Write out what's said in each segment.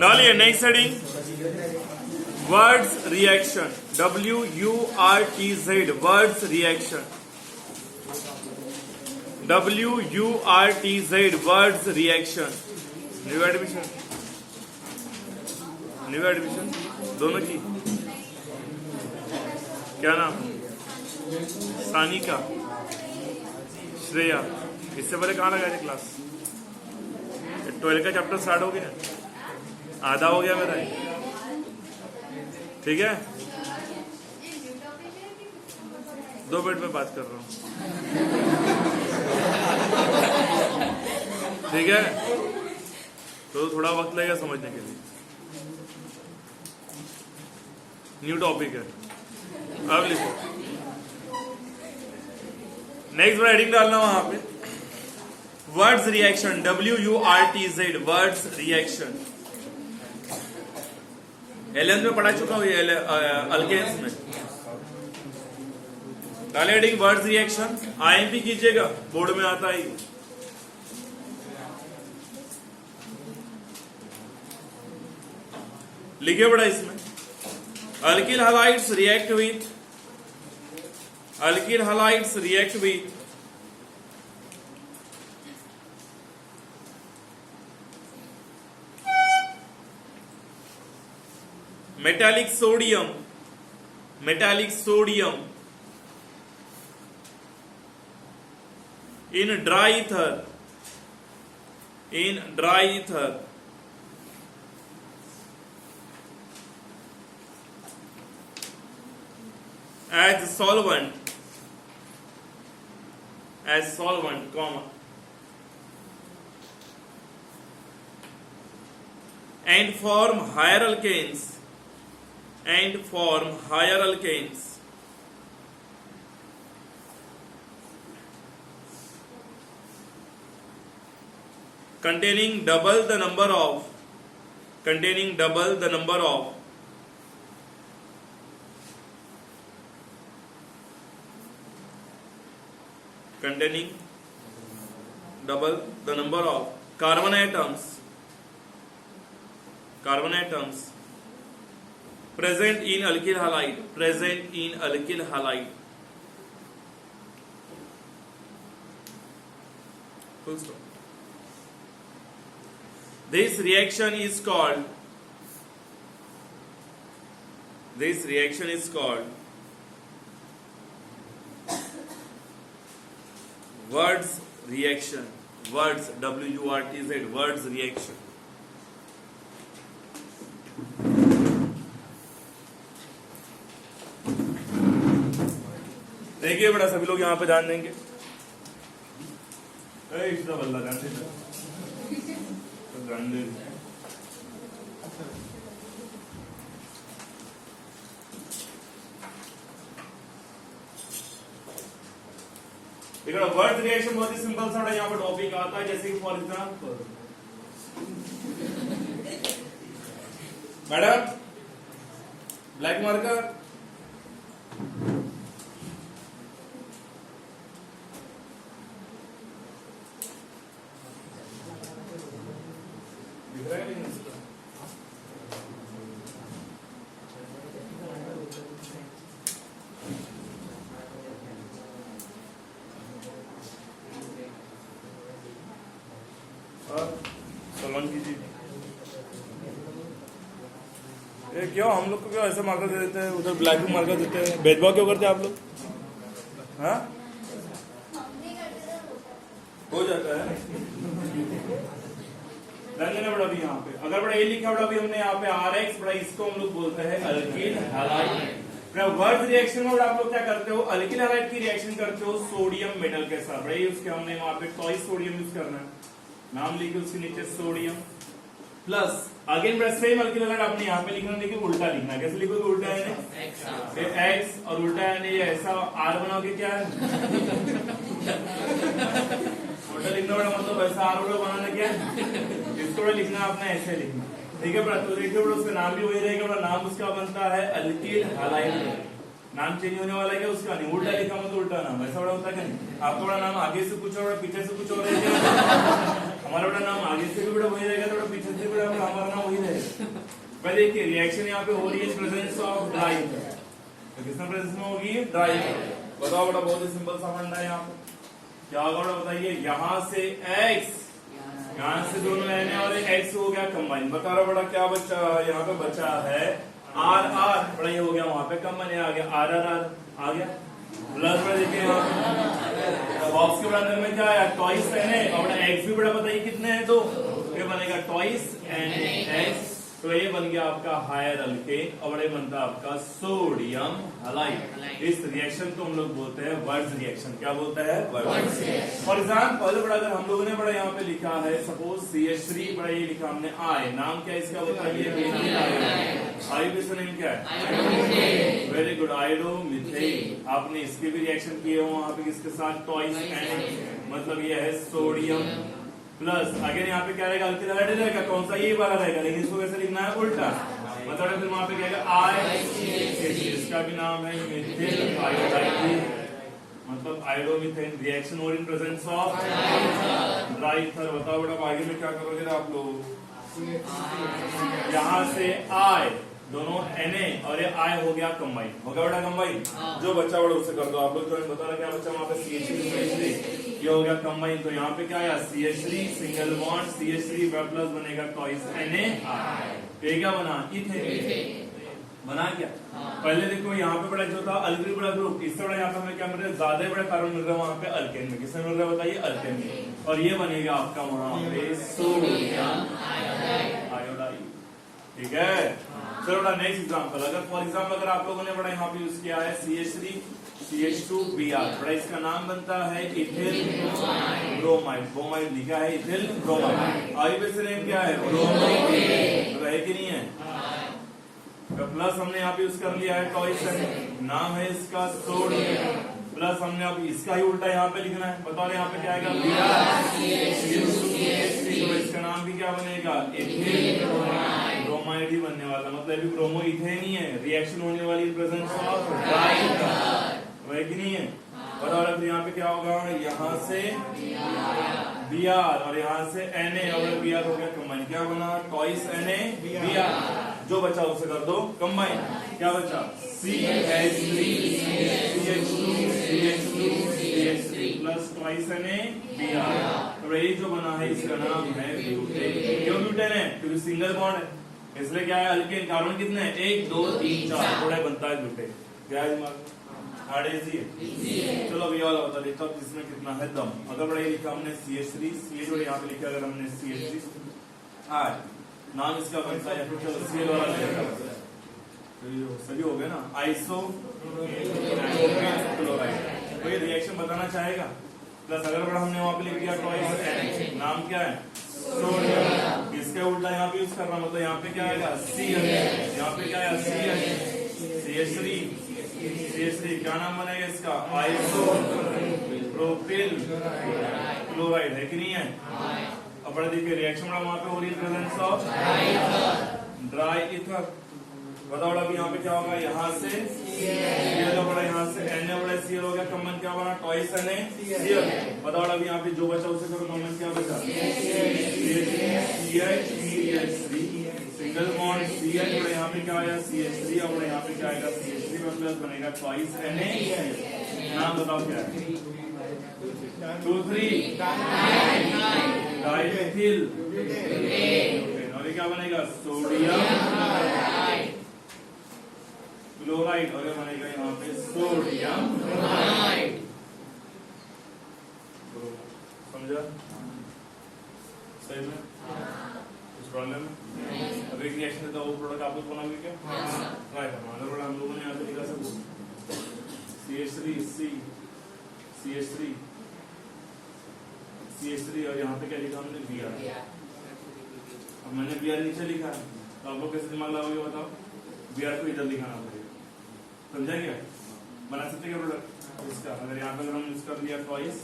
डालिए next heading words reaction WURTZ words reaction WURTZ words reaction new admission दोनों की क्या नाम सानिका श्रेया इससे पहले कहाँ लगा थे क्लास 12 का चैप्टर स्टार्ट हो गया आधा हो गया मेरा ठीक है 2 मिनट में बात कर रहा हूँ ठीक है तो थोड़ा वक्त लगेगा समझने के लिए न्यू टॉपिक है अब लिखो नेक्स्ट हेडिंग डालना वहां पे words reaction WURTZ words reaction 11th में पढ़ा चुका हूं ये अल्केन्स में डाले हेडिंग वर्ड्स रिएक्शन IMP कीजिएगा बोर्ड में आता ही लिखे बड़ा इसमें alkyl halides react with metallic sodium in dry ether as solvent comma and form higher alkanes containing double the number of containing double the number of carbon atoms present in alkyl halide full stop. This reaction is called words reaction words WURTZ words reaction देखिए बड़ा सभी लोग यहाँ पे ध्यान देंगे word reaction बहुत ही simple सा यहाँ पर टॉपिक आता है जैसे कि for example madam black marker ये क्यों हम लोग को क्यों ऐसे मार्कर दे देते हैं उधर ब्लैक में मार्कर देते हैं भेदभाव क्यों करते हैं आप लोग हाँ हो जाता है रंग बड़ा भी यहाँ पे अगर बड़ा ये लिखा बड़ा भी हमने यहाँ पे RX बड़ा इसको हम लोग बोलते हैं अल्किल हैलाइड वर्ड रिएक्शन में आप लोग क्या करते हो अल्किल हैलाइड की रिएक्शन करते हो सोडियम मेटल के साथ बड़ा उसके हमने वहां पे टॉइस सोडियम यूज करना है नाम लिखे उसके नीचे सोडियम प्लस अगेन बड़ा सेम अल्किल हैलाइड आपने यहाँ पे लिखना लेकिन उल्टा लिखना कैसे लिखोगे उल्टा है एक्स और उल्टा है ऐसा R बनाओगे क्या है उल्टा लिखना बड़ा मतलब ऐसा R उल्टा बनाना क्या इसको बड़ा लिखना आपने ऐसे लिखना ठीक है तो देखिए बड़ा उसका नाम भी वही रहेगा बड़ा नाम उसका बनता है अल्किल हैलाइड नाम चेंज होने वाला है उसका नहीं उल्टा लिखा मतलब उल्टा नाम ऐसा बड़ा होता है नहीं आपका बड़ा नाम आगे से कुछ और पीछे से कुछ और रहेगा हमारा बड़ा नाम आगे से भी बड़ा वही रहेगा थोड़ा पीछे से भी बड़ा हमारा नाम वही रहेगा भाई देखिए रिएक्शन यहाँ पे हो रही है प्रेजेंस ऑफ ड्राई ईथर, तो किसमें प्रेजेंस में होगी? Dry ether. बताओ बेटा, बहुत ही सिंपल सा फंडा है यहाँ पे, क्या होगा बेटा बताइए। यहाँ से x, यहाँ से दोनों n और x हो गया कंबाइन। बता रहा बेटा क्या बचा, यहाँ पे बचा है r r, बड़ा ये हो गया वहां पे कंबाइन आ गया r r r आ गया प्लस बड़ा देखिए यहाँ पे बॉक्स के बड़ा अंदर में क्या आया, टॉइस n है और बड़ा x भी बड़ा बताइए कितने हैं, 2, ये बनेगा टॉइस n x, तो ये बन गया आपका हायर अल्केन और ये बनता है आपका सोडियम हैलाइड। इस रिएक्शन को हम लोग बोलते हैं वर्ड्स रिएक्शन। क्या बोलते हैं? Words reaction. फॉर एग्जांपल बड़ा अगर हम लोगों ने बड़ा यहाँ पे लिखा है सपोज CH3, बड़ा ये लिखा हमने I, नाम क्या है इसका बताइए? आई का नेम क्या है? Very good, iodomethane. आपने इसके भी रिएक्शन किए हो वहां पे किसके साथ? टॉइस n, मतलब ये है सोडियम प्लस अगेन यहाँ पे क्या रहेगा? अल्किल हैलाइड रहेगा, कौन सा? ये वाला रहेगा, लेकिन इसको कैसे लिखना है? उल्टा। मतलब फिर वहां पे क्या आएगा? I, इसका भी नाम है मिथिल आयोडाइड, मतलब आयोडोमिथेन। रिएक्शन और in presence of dry ether. बताओ बेटा आगे में क्या करोगे आप लोग? यहाँ से I, दोनों Na और ये I हो गया कंबाइन, हो गया बेटा कंबाइन। जो बच्चा बड़ा उससे कर दो आप लोग। तो बता रहा क्या बच्चा वहां पे? CH3, ये हो गया कंबाइन। तो यहाँ पे क्या आया? CH3 single bond CH3 plus बनेगा टॉइस Na, ये क्या बना? इथेन बना क्या? पहले देखो यहाँ पे बड़ा जो था अल्किल बड़ा ग्रुप, इससे बड़ा यहाँ पे हमें क्या मिल रहा है? ज्यादा बड़ा कार्बन मिल रहा है वहां पे अल्केन में। किसमें मिल रहा है बताइए? अल्केन में। और ये बनेगा आपका वहां पे सोडियम आयोडाइड। ठीक है, चलो बड़ा नेक्स्ट एग्जांपल। अगर फॉर एग्जांपल अगर आप लोगों ने बड़ा यहाँ पे यूज किया है CH3 CH2Br, बड़ा इसका नाम बनता है इथिल ब्रोमाइड। ब्रोमाइड लिखा है इथिल ब्रोमाइड। आई से नेम क्या है? ब्रोमाइड, रहे कि नहीं है? प्लस हमने यहाँ पे यूज कर लिया है टॉइस, नाम है इसका सोडियम, प्लस हमने अब इसका ही उल्टा यहाँ पे लिखना है। बताओ यहाँ पे क्या आएगा? तो इसका नाम भी क्या बनेगा? इथिल ब्रोमाइड ही बनने वाला, मतलब अभी ब्रोमो इथेन ही है। रिएक्शन होने वाली in presence of dry ether, है कि नहीं है? बताओ फिर यहाँ पे क्या होगा? यहाँ से Br और यहाँ से Na और Br हो गया कंबाइन। क्या बना? टॉइस Na Br। जो बचा उसे कर दो कंबाइन। क्या बचा? CH3 CH2 CH2 CH3 plus twice Na Br। तो ये जो बना है इसका नाम है ब्यूटेन। क्यों ब्यूटेन है? क्योंकि सिंगल बॉन्ड है, इसलिए क्या है? अल्केन कार्बन कितने हैं? 1 2 3 4, थोड़ा बनता है ब्यूटेन। क्या है दिमाग? हार्ड इजी है। चलो अभी वाला बता देता हूँ इसमें कितना है दम। अगर बड़ा लिखा हमने CH3, CH यहाँ पे लिखा अगर हमने CH3 I, नाम इसका बनता है चलो Cl वाला लिखा तो सभी हो गए ना? Iso chloride. तो ये रिएक्शन बताना चाहेगा। प्लस अगर बड़ा हमने वहां पे लिख दिया टॉइस N, नाम क्या है? सोडियम। इसका उल्टा यहाँ पे यूज करना, मतलब यहाँ पे क्या आएगा? Cl, यहाँ पे क्या आएगा? CH3 CH3 क्या नाम बनेगा इसका? आइसो प्रोपिल क्लोराइड, है कि नहीं है? अब बड़ा देखिए रिएक्शन बड़ा वहां पे हो रही है प्रेजेंस ऑफ ड्राई ईथर। बताओ अभी यहाँ पे क्या होगा? यहाँ से Cl बड़ा, यहाँ से Na बड़ा Cl हो गया कंबाइन। क्या बना? टॉइस Na Cl। बताओ अभी यहाँ पे जो बचा उसे करो कंबाइन। क्या बचा? CH3 सिंगल बॉन्ड CH बड़ा, यहाँ पे क्या आया? CH3 और यहाँ पे क्या आएगा? CH3 प्लस बनेगा टॉइस Na। नाम बताओ क्या है? 2 3 डाइथिल और ये क्या बनेगा? सोडियम क्लोराइड और ये बनेगा यहाँ पे सोडियम ब्रोमाइड। समझा? सही में? कुछ प्रॉब्लम है? अब एक रिएक्शन देता वो प्रोडक्ट आप लोग बनाओगे क्या? ट्राई करना। अगर हम लोगों ने यहाँ पे लिखा सब CH3 और यहाँ पे क्या लिखा हमने? Br। अब मैंने Br नीचे लिखा है, तो आप लोग कैसे दिमाग लगाओगे बताओ? Br को इधर लिखाना पड़ेगा। समझा क्या? बना सकते क्या प्रोडक्ट इसका? अगर यहाँ पे अगर हम यूज कर लिया टॉइस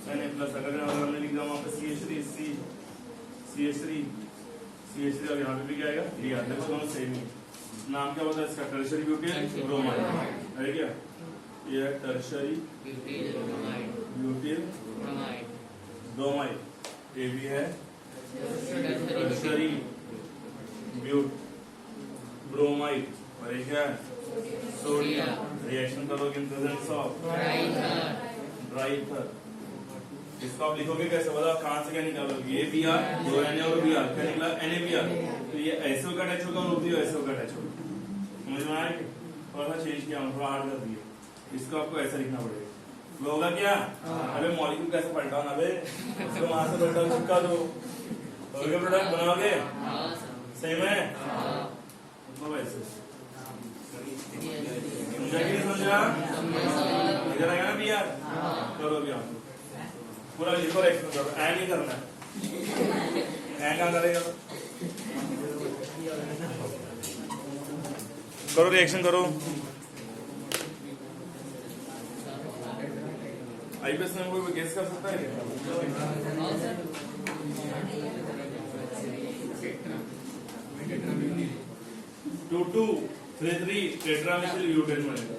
Na प्लस, अगर हमने लिख दिया वहाँ पे CH3 और यहाँ पे भी क्या आएगा? Br। देखो दोनों सेम ही। नाम क्या होता है इसका? टर्शियरी ब्यूटिल ब्रोमाइड, है क्या? ये है टर्शियरी ब्यूटिल ब्रोमाइड। ये भी है टर्शियरी ब्यूट और ये क्या है सोडियम। रिएक्शन करोगे in presence of dry ether. इसको आप लिखोगे कैसे, बताओ कहां से क्या निकालोगे, ये बी आर, दो एन और बी आर, क्या निकला NaBr। तो ये ऐसे का अटैच होगा और ऐसे का अटैच होगा, समझ में आया? थोड़ा सा चेंज किया, थोड़ा हार्ड कर दिया, इसको आपको ऐसा लिखना पड़ेगा। वो होगा क्या, अबे मॉलिक्यूल कैसे पलटा ना, अबे उसको वहां से पलटा चिपका दो, तो ये प्रोडक्ट बनाओगे सही में, मतलब ऐसे। समझा कि नहीं समझा? इधर आएगा ना बी आर, करो अभी आप पूरा लिखो, एक्सप्लेन करो, ऐड नहीं करना है, ऐड कहाँ करेगा, करो रिएक्शन करो। आईपीएस में कोई गेस कर सकता है क्या? 2,2,3,3 टेट्रामेथिल ब्यूटेन बनेगा।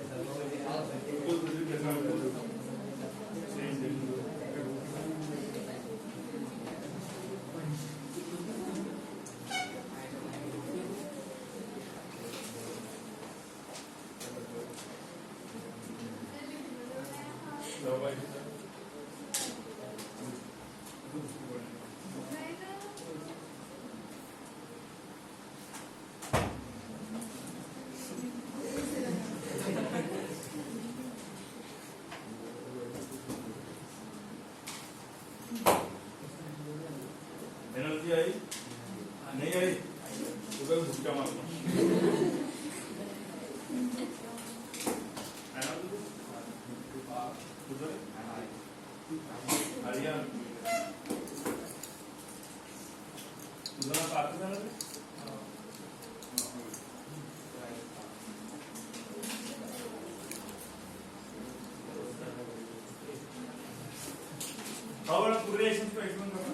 एनर्जी आई नहीं आई तो भुक्का मारना। और पूरे रिएक्शन को एक्सप्लेन करना।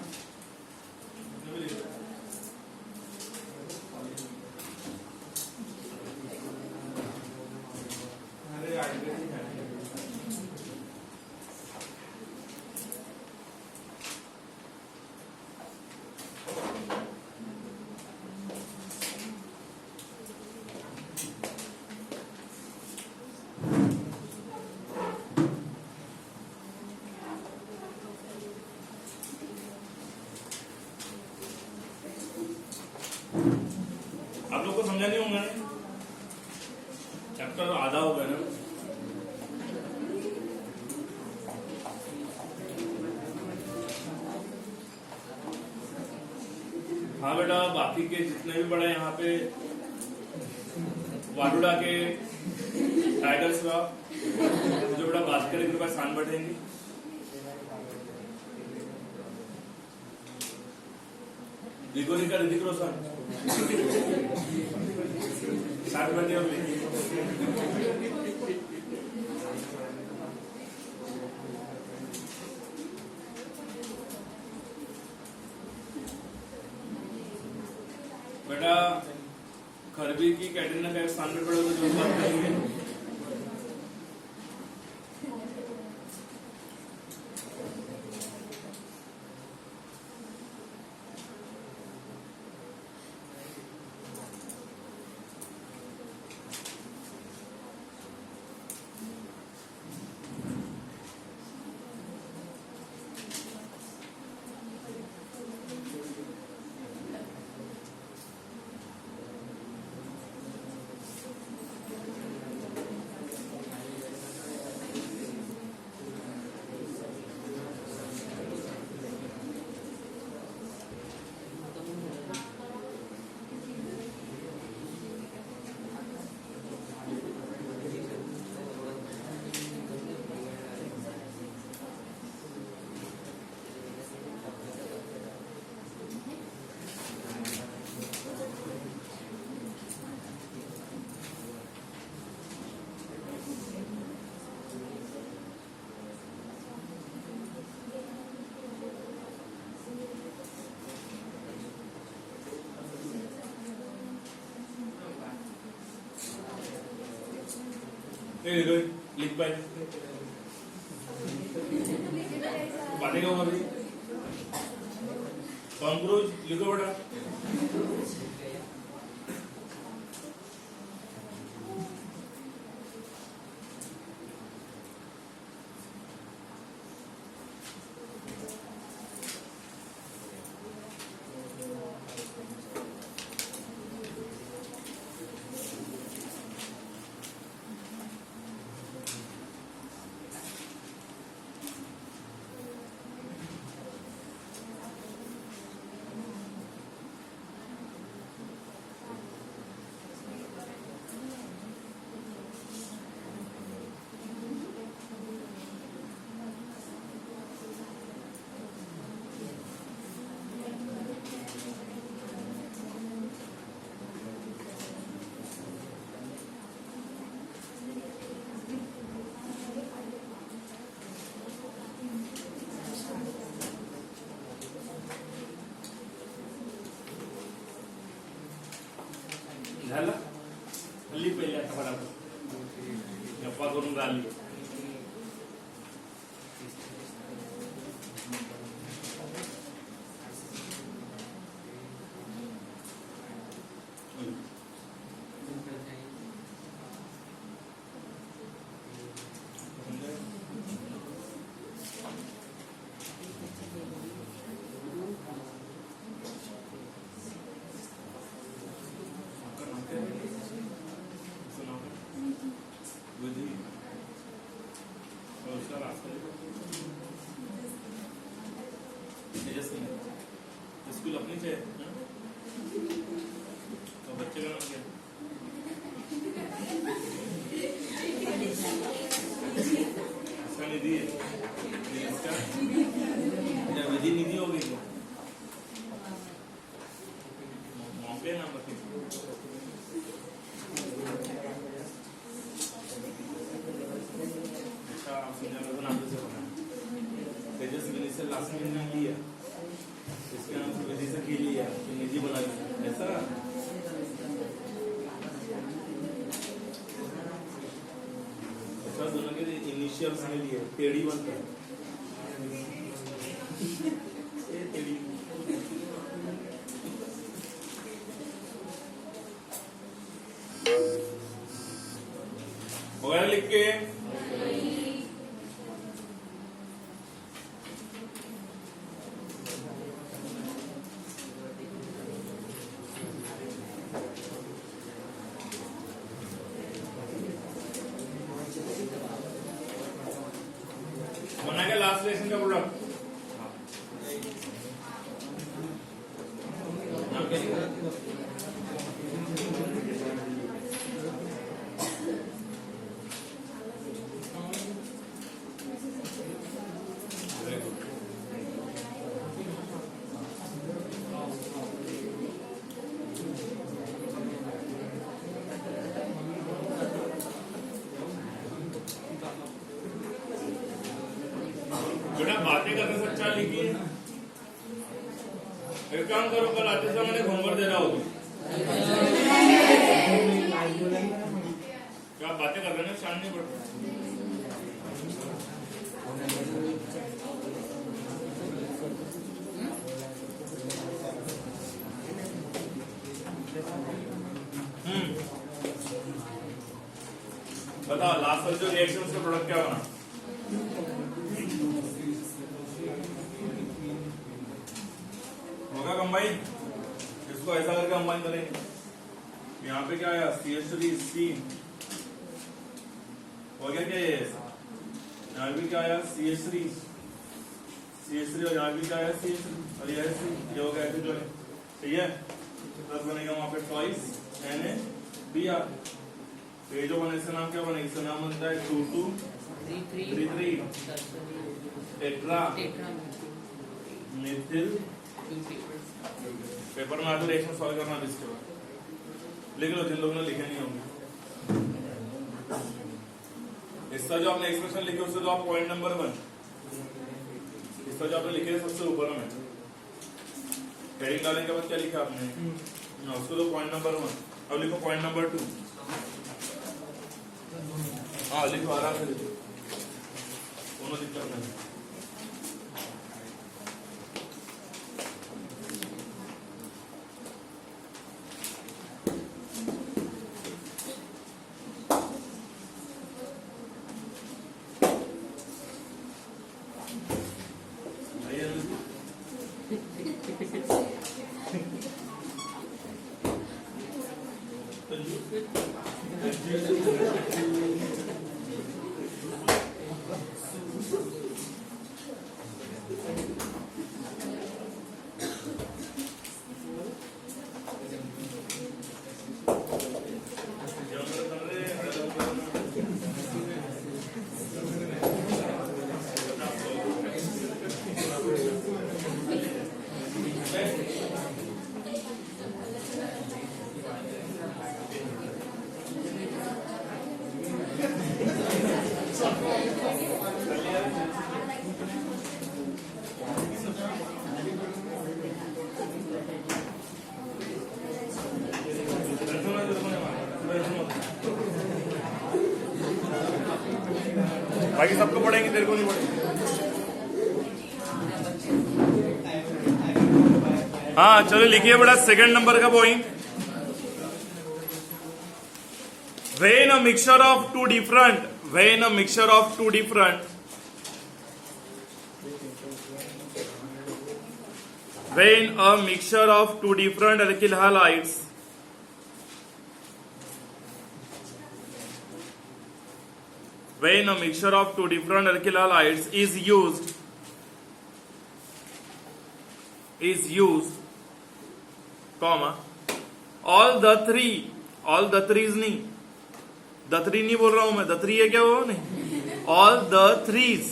आप लोग को समझा नहीं होगा, चैप्टर आधा होगा ना। हाँ बेटा, बाकी के जितने भी बड़े यहाँ पे वाडुड़ा के टाइटल्स का जो बेटा बात करेंगे उनके पास स्थान बढ़ेंगे। लिखो का ऋतिक रोशन 60 बजे बेटा खरबी की कैटरीना कैफ स्थान पे पड़े तो बात करेंगे। लिख पाए बातें क्या होगा भाई, कॉन्क्रोच लिखो बेटा। झालं हल्ली पहिल्या फटाफट गप्पा करून झाली. स्कूल अपनी से तो बच्चे का नाम क्या इसका निधि है इसका या विधि निधि होगी क्या मौके नाम बताइए. अच्छा आप समझा लो नाम से बना तेजस्विनी से लास्ट में नाम लिया इसके नाम से विधि से की लिया निधि बना दिया ऐसा. अच्छा दोनों के इनिशियल्स में लिए टेढ़ी बनता है ये टेढ़ी वगैरह लिख के बना के लास्ट लेसन का प्रोडक्ट बेटा बातें करने से अच्छा लिखिए. एक काम करो कल आते समय मैंने होमवर्क दे रहा होगी क्या बातें कर रहे हैं शान नहीं पड़ता. बताओ लास्ट वाले जो रिएक्शन का प्रोडक्ट क्या बना. होगा कंबाइन इसको ऐसा करके कंबाइन करेंगे. यहाँ पे क्या आया CH3 हो गया क्या ये. यहाँ भी क्या आया CH3 और यहाँ भी क्या आया CH3 और ये हो गया जो है ठीक है. प्लस बनेगा वहां पे ट्वाइस NaBr. ये जो बने इसका नाम क्या बनेगा. इसका नाम बनता है 2233 टेट्रा मिथिल. पेपर में आते रिएक्शन सॉल्व करना इसके बाद लिख लो जिन लोगों ने लिखे नहीं होंगे. इसका जो आपने एक्सप्रेशन लिखे उससे तो आप पॉइंट नंबर 1 इसका जो आपने लिखे सबसे ऊपर में हेडिंग डालने के बाद क्या लिखा आपने उसको तो पॉइंट नंबर 1. अब लिखो पॉइंट नंबर 2. हाँ लिखो आराम से लिखो दोनों दिक्कत नहीं. बाकी सबको पढ़ेंगे, तेरे को नहीं पढ़ेंगे। हाँ चलो लिखिए बड़ा सेकंड नंबर का point. When a mixture of two different when a mixture of two different alkyl halides is used comma all the threes नहीं, the three नहीं बोल रहा हूं मैं, the three है क्या वो नहीं, all the threes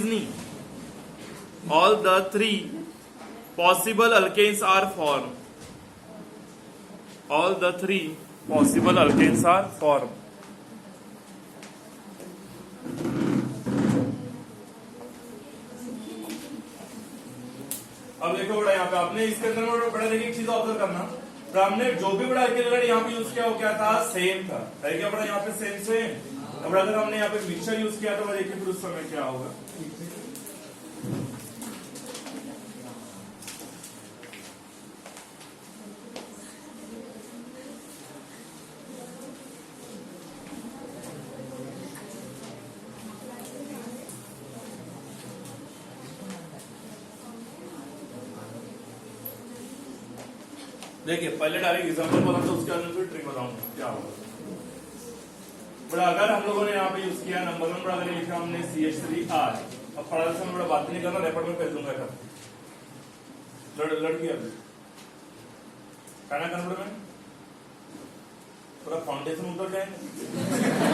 नहीं, all the three possible alkanes are formed, all the three possible alkanes are formed। अब देखो बड़ा यहाँ पे आपने इसके अंदर में बड़ा देखिए एक चीज ऑब्जर्व करना, तो हमने जो भी बड़ा अल्किल हैलाइड यहाँ पे यूज किया वो क्या था, सेम था, है क्या बड़ा यहाँ पे सेम। अब अगर हमने यहाँ पे मिक्सचर यूज किया तो देखिए फिर उस समय क्या होगा। देखिए पहले डायरेक्ट एग्जांपल बताऊं तो उसके अंदर फिर ट्रिक बताऊंगा क्या होगा। बड़ा अगर हम लोगों ने यहाँ पे यूज किया नंबर 1 बड़ा अगर लिखा हमने CH3R, अब पढ़ा से मैं बड़ा बात नहीं करना, रेपट में कर दूंगा कर लड़ गया कहना कंप्यूटर में पूरा फाउंडेशन उतर जाएंगे।